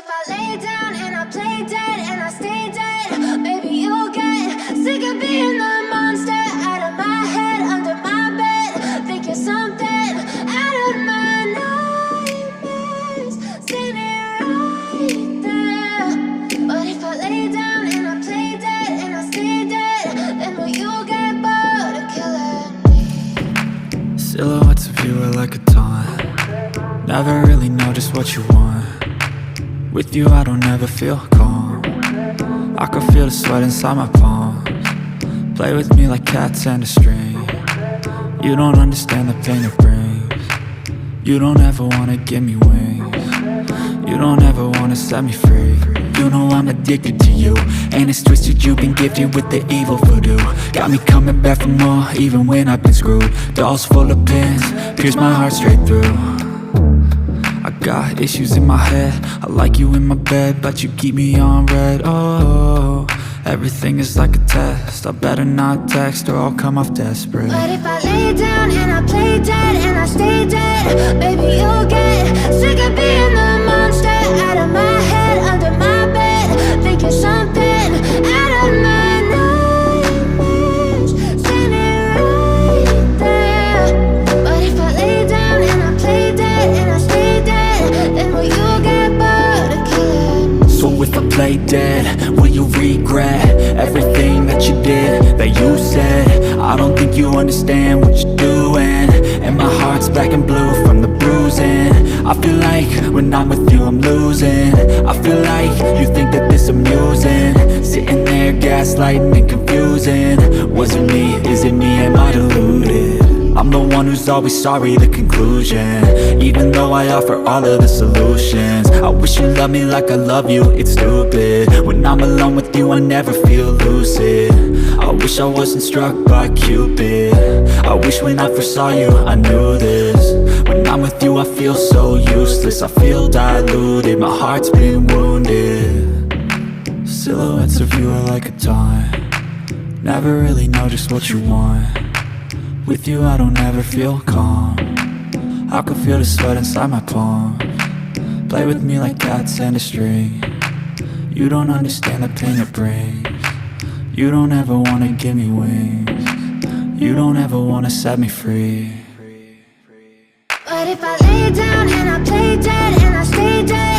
if I lay down and I play dead and I stay dead, maybe you'll get sick of being the monster out of my head, under my bed. Think you're something out of my nightmares, standing right there. But if I lay down and I play dead and I stay dead, then will you get bored of killing me? Silhouettes of you are like a taunt. Never really know just what you want. With you I don't ever feel calm. I can feel the sweat inside my palms. Play with me like cats and a string. You don't understand the pain it brings. You don't ever wanna give me wings. You don't ever wanna set me free. You know I'm addicted to you, and it's twisted, you've been gifted with the evil voodoo. Got me coming back for more, even when I've been screwed. Dolls full of pins, pierce my heart straight through. I got issues in my head, I like you in my bed, but you keep me on red. Oh, everything is like a test, I better not text or I'll come off desperate. But if I lay down and I play dead and I stay dead, maybe you'll get sick of being the monster out of my head, under my bed. Think you're something out of my nightmares, standing right there. But if I lay down and I play dead and I stay dead, then will you get bored of killing me? So if I play dead, will you regret everything that you did, that you said? I don't think you understand what you're doing, and my heart's black and blue from the bruising. I feel like when I'm with you I'm losing. I feel like you think that this amusing, sitting there gaslighting and confusing. Was it me? Is it me? Am I deluded? I'm the one who's always sorry, the conclusion, even though I offer all of the solutions. I wish you loved me like I love you, it's stupid. When I'm alone with you I never feel lucid. I wish I wasn't struck by Cupid. I wish when I first saw you I knew this. When I'm with you I feel so useless, I feel diluted, my heart's been wounded. Silhouettes of you are like a taunt. Never really know just what you want. With you I don't ever feel calm. I can feel the sweat inside my palms. Play with me like cats and a string. You don't understand the pain it brings. You don't ever wanna give me wings. You don't ever wanna set me free. But if I lay down and I play dead and I stay dead,